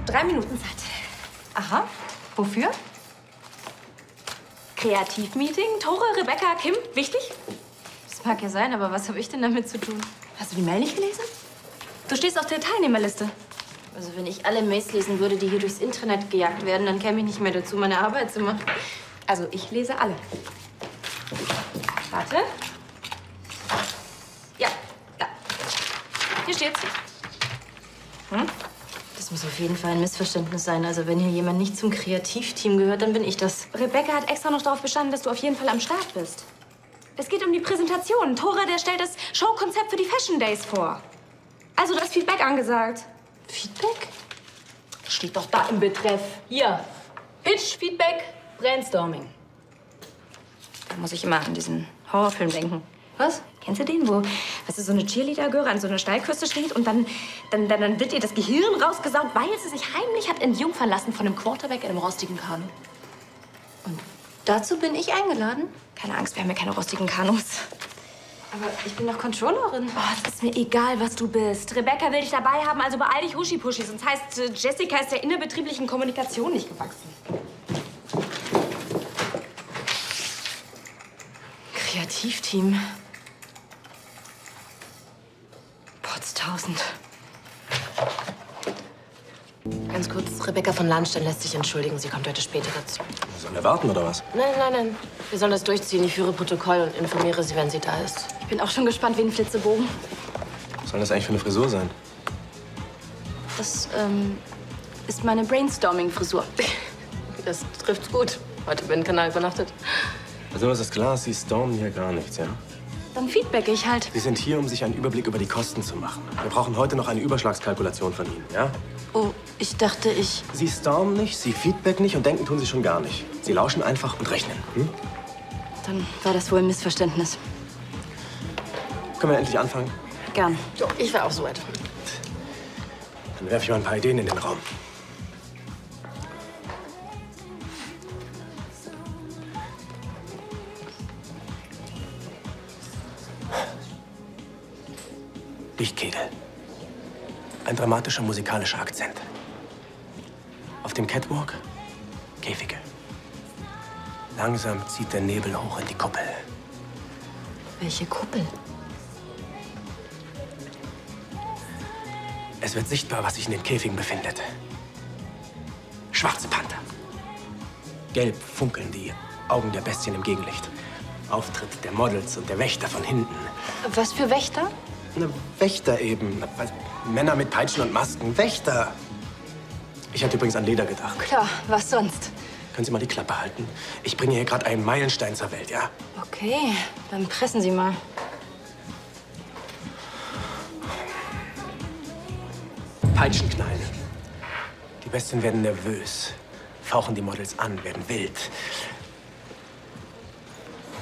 3 Minuten Zeit. Aha. Wofür? Kreativmeeting, Tore, Rebecca, Kim, wichtig? Das mag ja sein, aber was habe ich denn damit zu tun? Hast du die Mail nicht gelesen? Du stehst auf der Teilnehmerliste. Also wenn ich alle Mails lesen würde, die hier durchs Internet gejagt werden, dann käme ich nicht mehr dazu, meine Arbeit zu machen. Also ich lese alle. Warte. Ja, da. Hier steht's. Das muss auf jeden Fall ein Missverständnis sein. Also wenn hier jemand nicht zum Kreativteam gehört, dann bin ich das. Rebecca hat extra noch darauf bestanden, dass du auf jeden Fall am Start bist. Es geht um die Präsentation. Tora, der stellt das Showkonzept für die Fashion Days vor. Also da ist Feedback angesagt. Feedback? Steht doch da im Betreff. Hier. Pitch, Feedback, Brainstorming. Da muss ich immer an diesen Horrorfilm denken. Was? Kennst du den, wo so eine Cheerleader-Göre an so einer Steilküste steht und dann wird ihr das Gehirn rausgesaugt, weil sie sich heimlich hat entjungfern lassen von einem Quarterback in einem rostigen Kanu. Und dazu bin ich eingeladen? Keine Angst, wir haben ja keine rostigen Kanus. Aber ich bin doch Controllerin. Oh, es ist mir egal, was du bist. Rebecca will dich dabei haben, also beeil dich huschi-puschi. Sonst heißt, Jessica ist der innerbetrieblichen Kommunikation nicht gewachsen. Kreativteam. Potztausend. Ganz kurz, Rebecca von Lahnstein lässt sich entschuldigen. Sie kommt heute später dazu. Sollen wir warten, oder was? Nein. Wir sollen das durchziehen. Ich führe Protokoll und informiere sie, wenn sie da ist. Ich bin auch schon gespannt wie ein Flitzebogen. Was soll das eigentlich für eine Frisur sein? Das, ist meine Brainstorming-Frisur. Das trifft's gut. Heute bin Kanal übernachtet. Also nur, dass es klar ist, Sie stormen hier gar nichts, ja? Dann feedback ich halt. Sie sind hier, um sich einen Überblick über die Kosten zu machen. Wir brauchen heute noch eine Überschlagskalkulation von Ihnen, ja? Oh, ich dachte, Sie stormen nicht, Sie feedback nicht und denken tun Sie schon gar nicht. Sie lauschen einfach und rechnen. Hm? Dann war das wohl ein Missverständnis. Können wir endlich anfangen? Gern. So, ich war auch so weit. Dann werfe ich mal ein paar Ideen in den Raum. Lichtkegel. Ein dramatischer musikalischer Akzent. Auf dem Catwalk Käfige. Langsam zieht der Nebel hoch in die Kuppel. Welche Kuppel? Es wird sichtbar, was sich in den Käfigen befindet. Schwarze Panther. Gelb funkeln die Augen der Bestien im Gegenlicht. Auftritt der Models und der Wächter von hinten. Was für Wächter? Wächter eben. Männer mit Peitschen und Masken. Wächter. Ich hatte übrigens an Leder gedacht. Klar, was sonst? Können Sie mal die Klappe halten? Ich bringe hier gerade einen Meilenstein zur Welt, ja? Okay, dann pressen Sie mal. Peitschen knallen. Die Bestien werden nervös, fauchen die Models an, werden wild.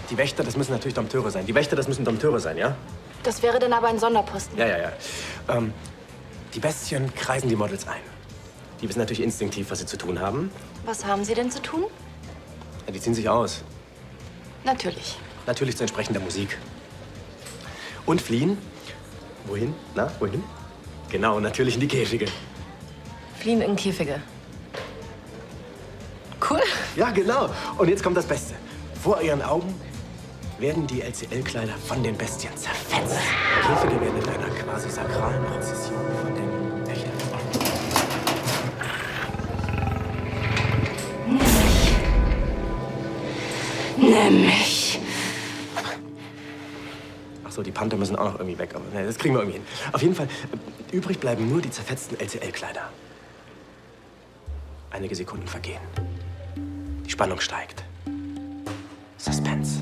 Die Wächter, das müssen natürlich Dompteure sein. Die Wächter, das müssen Dompteure sein, ja? Das wäre dann aber ein Sonderposten. Ja. Die Bestien kreisen die Models ein. Die wissen natürlich instinktiv, was sie zu tun haben. Was haben Sie denn zu tun? Ja, die ziehen sich aus. Natürlich. Natürlich zu entsprechender Musik. Und fliehen. Wohin? Na, wohin? Genau, natürlich in die Käfige. Fliehen in Käfige. Cool. Ja, genau. Und jetzt kommt das Beste. Vor ihren Augen werden die LCL-Kleider von den Bestien zerfetzt. Die Käfige werden in einer quasi sakralen Prozession von den Dächern. Nimm mich. Ach so, die Panther müssen auch noch irgendwie weg. Aber nee, das kriegen wir irgendwie hin. Auf jeden Fall, übrig bleiben nur die zerfetzten LCL-Kleider. Einige Sekunden vergehen. Die Spannung steigt. Suspense.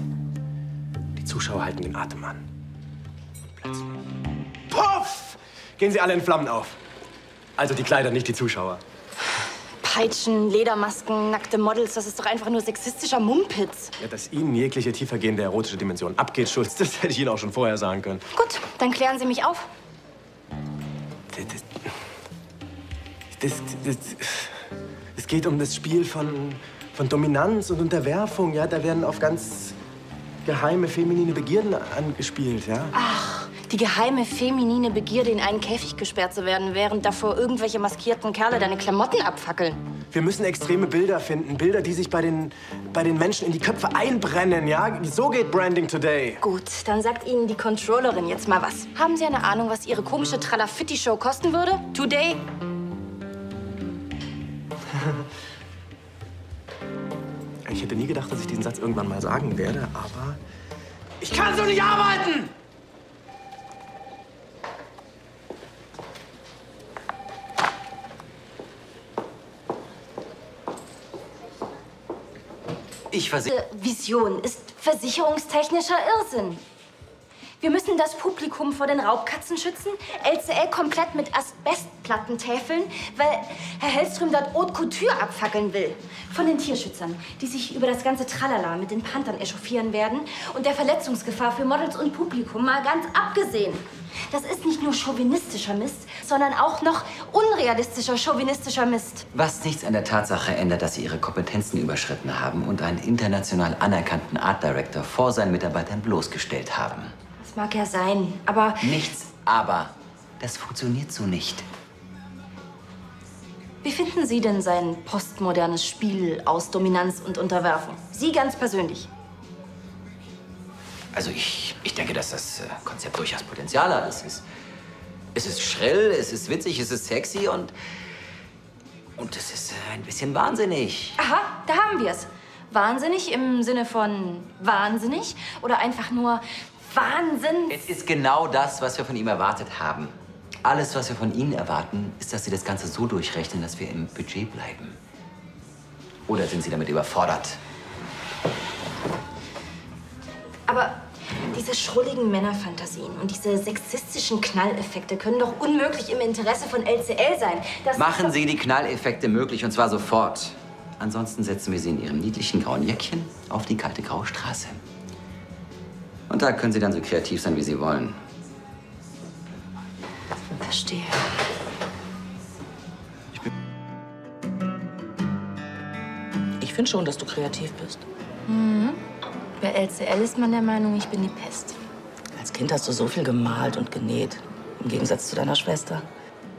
Die Zuschauer halten den Atem an. Und plötzlich... Puff! Gehen sie alle in Flammen auf. Also die Kleider, nicht die Zuschauer. Peitschen, Ledermasken, nackte Models, das ist doch einfach nur sexistischer Mumpitz. Ja, dass Ihnen jegliche tiefergehende erotische Dimension abgeht, Schulz, das hätte ich Ihnen auch schon vorher sagen können. Gut, dann klären Sie mich auf. Es geht um das Spiel von Dominanz und Unterwerfung, ja. Da werden auf ganz geheime feminine Begierden angespielt, ja. Ach, Die geheime feminine Begierde, in einen Käfig gesperrt zu werden, während davor irgendwelche maskierten Kerle deine Klamotten abfackeln. Wir müssen extreme Bilder finden. Bilder, die sich bei den Menschen in die Köpfe einbrennen, ja? So geht Branding today. Gut, dann sagt Ihnen die Controllerin jetzt mal was. Haben Sie eine Ahnung, was Ihre komische Tralafitti-Show kosten würde? Today? Ich hätte nie gedacht, dass ich diesen Satz irgendwann mal sagen werde, aber ich kann so nicht arbeiten! Diese Vision ist versicherungstechnischer Irrsinn. Wir müssen das Publikum vor den Raubkatzen schützen, LCL komplett mit Asbestplatten täfeln, weil Herr Hellström dort Haute Couture abfackeln will. Von den Tierschützern, die sich über das ganze Tralala mit den Panthern echauffieren werden und der Verletzungsgefahr für Models und Publikum mal ganz abgesehen. Das ist nicht nur chauvinistischer Mist, sondern auch noch unrealistischer chauvinistischer Mist. Was nichts an der Tatsache ändert, dass Sie Ihre Kompetenzen überschritten haben und einen international anerkannten Art Director vor seinen Mitarbeitern bloßgestellt haben. Das mag ja sein, aber... Nichts aber. Das funktioniert so nicht. Wie finden Sie denn sein postmodernes Spiel aus Dominanz und Unterwerfung? Sie ganz persönlich. Also ich denke, dass das Konzept durchaus Potenzial hat. Es ist schrill, es ist witzig, es ist sexy und es ist ein bisschen wahnsinnig. Aha, da haben wir es. Wahnsinnig im Sinne von wahnsinnig oder einfach nur Wahnsinn? Es ist genau das, was wir von ihm erwartet haben. Alles, was wir von Ihnen erwarten, ist, dass Sie das Ganze so durchrechnen, dass wir im Budget bleiben. Oder sind Sie damit überfordert? Aber diese schrulligen Männerfantasien und diese sexistischen Knalleffekte können doch unmöglich im Interesse von LCL sein. Machen Sie die Knalleffekte möglich, und zwar sofort. Ansonsten setzen wir Sie in Ihrem niedlichen grauen Jäckchen auf die kalte graue Straße. Und da können Sie dann so kreativ sein, wie Sie wollen. Verstehe. Ich finde schon, dass du kreativ bist. Bei LCL ist man der Meinung, ich bin die Pest. Als Kind hast du so viel gemalt und genäht. Im Gegensatz zu deiner Schwester.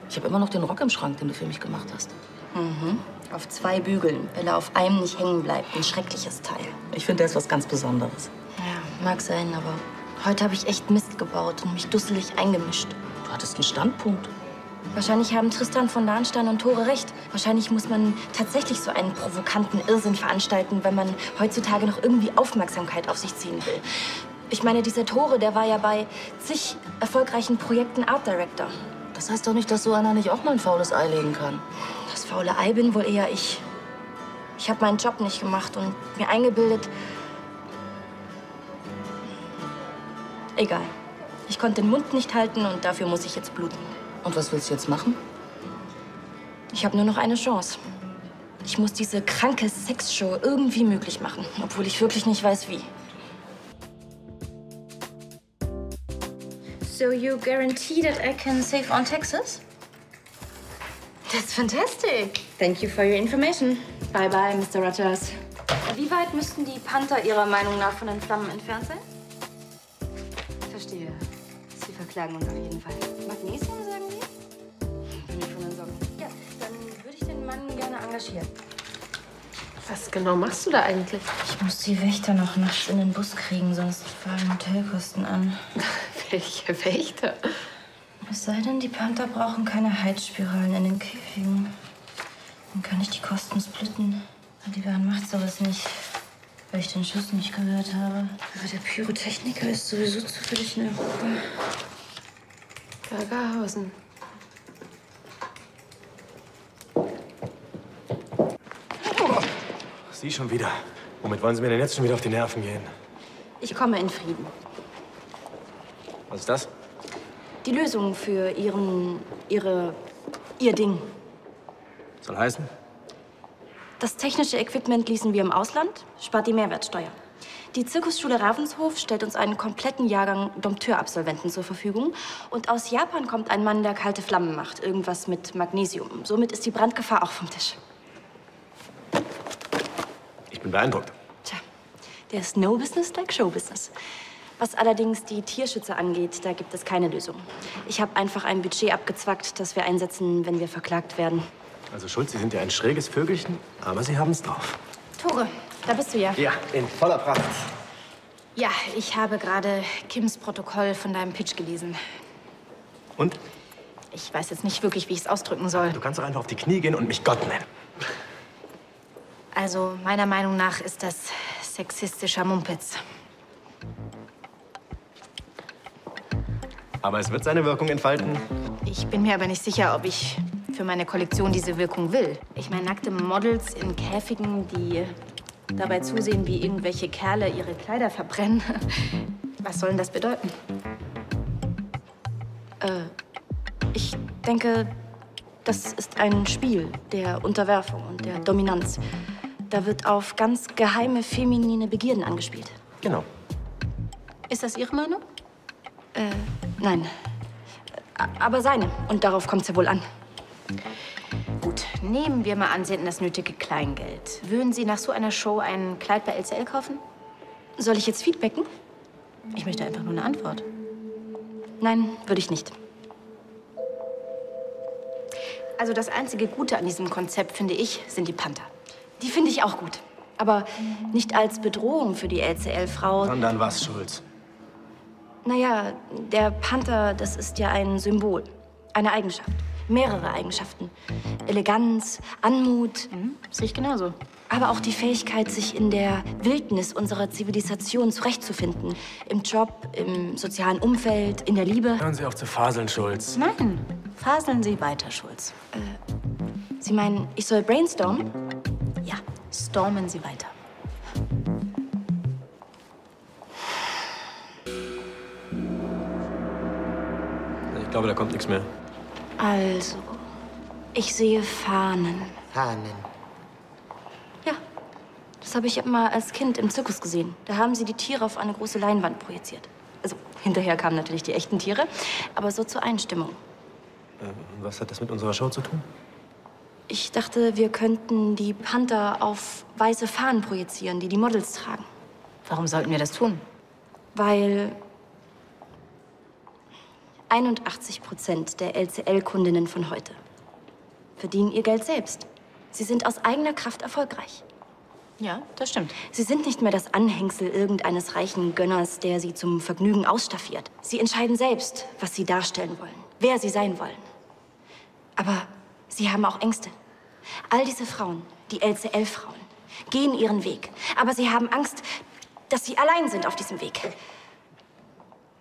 Ich habe immer noch den Rock im Schrank, den du für mich gemacht hast. Auf 2 Bügeln, weil er auf einem nicht hängen bleibt. Ein schreckliches Teil. Ich finde, der ist was ganz Besonderes. Ja, mag sein, aber heute habe ich echt Mist gebaut und mich dusselig eingemischt. Du hattest einen Standpunkt. Wahrscheinlich haben Tristan von Lahnstein und Tore recht. Wahrscheinlich muss man tatsächlich so einen provokanten Irrsinn veranstalten, wenn man heutzutage noch irgendwie Aufmerksamkeit auf sich ziehen will. Ich meine, dieser Tore, der war ja bei zig erfolgreichen Projekten Art Director. Das heißt doch nicht, dass so einer nicht auch mal ein faules Ei legen kann. Das faule Ei bin wohl eher ich. Ich habe meinen Job nicht gemacht und mir eingebildet... Egal. Ich konnte den Mund nicht halten und dafür muss ich jetzt bluten. Und was willst du jetzt machen? Ich habe nur noch eine Chance. Ich muss diese kranke Sexshow irgendwie möglich machen, obwohl ich wirklich nicht weiß, wie. So you guarantee that I can save on taxes? That's fantastic. Thank you for your information. Bye bye, Mr. Rogers. Wie weit müssten die Panther Ihrer Meinung nach von den Flammen entfernt sein? Verstehe. Sie verklagen uns auf jeden Fall. Magnesium, sagen Sie? Bin ich von den Socken. Ja, dann würde ich den Mann gerne engagieren. Was genau machst du da eigentlich? Ich muss die Wächter noch nachts in den Bus kriegen, sonst fallen Hotelkosten an. Welche Wächter? Es sei denn, die Panther brauchen keine Heizspiralen in den Käfigen. Dann kann ich die Kosten splitten. Die Bären macht sowas nicht, weil ich den Schuss nicht gehört habe. Aber der Pyrotechniker ist sowieso zufällig in Europa. Bergerhausen. Sie schon wieder. Womit wollen Sie mir denn jetzt schon wieder auf die Nerven gehen? Ich komme in Frieden. Was ist das? Die Lösung für Ihr Ding. Soll heißen? Das technische Equipment leasen wir im Ausland, spart die Mehrwertsteuer. Die Zirkusschule Ravenshof stellt uns einen kompletten Jahrgang Dompteur-Absolventen zur Verfügung. Und aus Japan kommt ein Mann, der kalte Flammen macht. Irgendwas mit Magnesium. Somit ist die Brandgefahr auch vom Tisch. Ich bin beeindruckt. Tja, there's no business like show business. Was allerdings die Tierschützer angeht, da gibt es keine Lösung. Ich habe einfach ein Budget abgezwackt, das wir einsetzen, wenn wir verklagt werden. Also Schulz, Sie sind ja ein schräges Vögelchen, aber Sie haben es drauf. Tore, da bist du ja. Ja, in voller Pracht. Ja, ich habe gerade Kims Protokoll von deinem Pitch gelesen. Und? Ich weiß jetzt nicht wirklich, wie ich es ausdrücken soll. Du kannst doch einfach auf die Knie gehen und mich Gott nennen. Also, meiner Meinung nach ist das sexistischer Mumpitz. Aber es wird seine Wirkung entfalten. Ich bin mir aber nicht sicher, ob ich für meine Kollektion diese Wirkung will. Ich meine, nackte Models in Käfigen, die dabei zusehen, wie irgendwelche Kerle ihre Kleider verbrennen. Was soll denn das bedeuten? Ich denke, das ist ein Spiel der Unterwerfung und der Dominanz. Da wird auf ganz geheime feminine Begierden angespielt. Genau. Ist das Ihre Meinung? Nein. Aber seine. Und darauf kommt es ja wohl an. Gut, nehmen wir mal an, Sie hätten das nötige Kleingeld. Würden Sie nach so einer Show ein Kleid bei LCL kaufen? Soll ich jetzt feedbacken? Ich möchte einfach nur eine Antwort. Nein, würde ich nicht. Also das einzige Gute an diesem Konzept, finde ich, sind die Panther. Die finde ich auch gut. Aber nicht als Bedrohung für die LCL-Frau. Sondern was, Schulz? Naja, der Panther, das ist ja ein Symbol. Eine Eigenschaft. Mehrere Eigenschaften. Eleganz, Anmut. Sehe ich genauso. Aber auch die Fähigkeit, sich in der Wildnis unserer Zivilisation zurechtzufinden. Im Job, im sozialen Umfeld, in der Liebe. Hören Sie auf zu faseln, Schulz. Nein, faseln Sie weiter, Schulz. Sie meinen, ich soll brainstormen? Ja, stormen Sie weiter. Ich glaube, da kommt nichts mehr. Also, ich sehe Fahnen. Fahnen. Ja, das habe ich immer als Kind im Zirkus gesehen. Da haben sie die Tiere auf eine große Leinwand projiziert. Also, hinterher kamen natürlich die echten Tiere, aber so zur Einstimmung. Was hat das mit unserer Show zu tun? Ich dachte, wir könnten die Panther auf weiße Fahnen projizieren, die die Models tragen. Warum sollten wir das tun? Weil 81% der LCL-Kundinnen von heute verdienen ihr Geld selbst. Sie sind aus eigener Kraft erfolgreich. Ja, das stimmt. Sie sind nicht mehr das Anhängsel irgendeines reichen Gönners, der sie zum Vergnügen ausstaffiert. Sie entscheiden selbst, was sie darstellen wollen, wer sie sein wollen. Aber sie haben auch Ängste. All diese Frauen, die LCL-Frauen, gehen ihren Weg. Aber sie haben Angst, dass sie allein sind auf diesem Weg.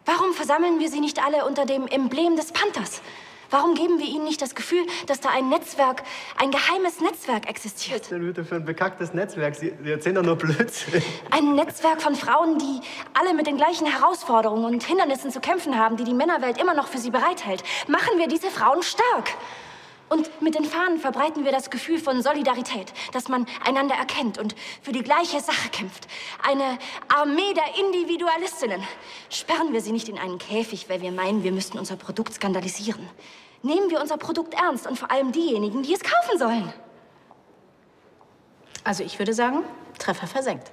Warum versammeln wir sie nicht alle unter dem Emblem des Panthers? Warum geben wir ihnen nicht das Gefühl, dass da ein Netzwerk, ein geheimes Netzwerk existiert? Was denn bitte für ein bekacktes Netzwerk? Sie erzählen doch nur Blödsinn. Ein Netzwerk von Frauen, die alle mit den gleichen Herausforderungen und Hindernissen zu kämpfen haben, die die Männerwelt immer noch für sie bereithält. Machen wir diese Frauen stark. Und mit den Fahnen verbreiten wir das Gefühl von Solidarität, dass man einander erkennt und für die gleiche Sache kämpft. Eine Armee der Individualistinnen. Sperren wir sie nicht in einen Käfig, weil wir meinen, wir müssten unser Produkt skandalisieren. Nehmen wir unser Produkt ernst und vor allem diejenigen, die es kaufen sollen. Also ich würde sagen, Treffer versenkt.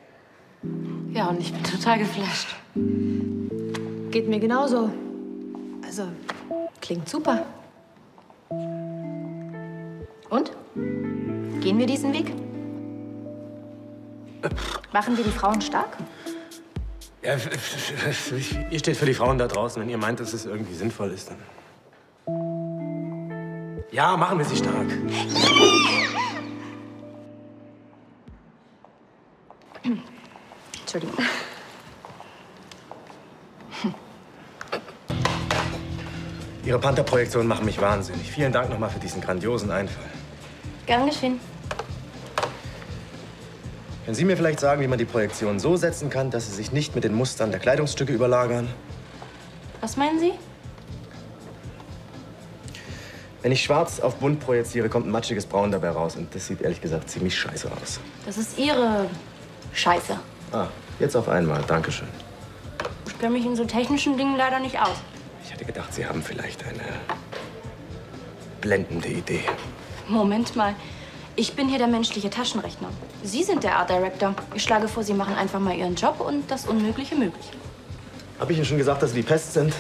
Ja, und ich bin total geflasht. Geht mir genauso. Also, klingt super. Und? Gehen wir diesen Weg? Machen wir die Frauen stark? Ja, ihr steht für die Frauen da draußen. Wenn ihr meint, dass es irgendwie sinnvoll ist, dann... Ja, machen wir sie stark. Entschuldigung. Ihre Panther-Projektionen machen mich wahnsinnig. Vielen Dank nochmal für diesen grandiosen Einfall. Gern geschehen. Können Sie mir vielleicht sagen, wie man die Projektion so setzen kann, dass sie sich nicht mit den Mustern der Kleidungsstücke überlagern? Was meinen Sie? Wenn ich schwarz auf bunt projiziere, kommt ein matschiges Braun dabei raus. Und das sieht ehrlich gesagt ziemlich scheiße aus. Das ist Ihre Scheiße. Ah, jetzt auf einmal. Dankeschön. Ich kenne mich in so technischen Dingen leider nicht aus. Ich hätte gedacht, Sie haben vielleicht eine blendende Idee. Moment mal. Ich bin hier der menschliche Taschenrechner. Sie sind der Art Director. Ich schlage vor, Sie machen einfach mal Ihren Job und das Unmögliche möglich. Hab ich Ihnen schon gesagt, dass Sie die Pest sind?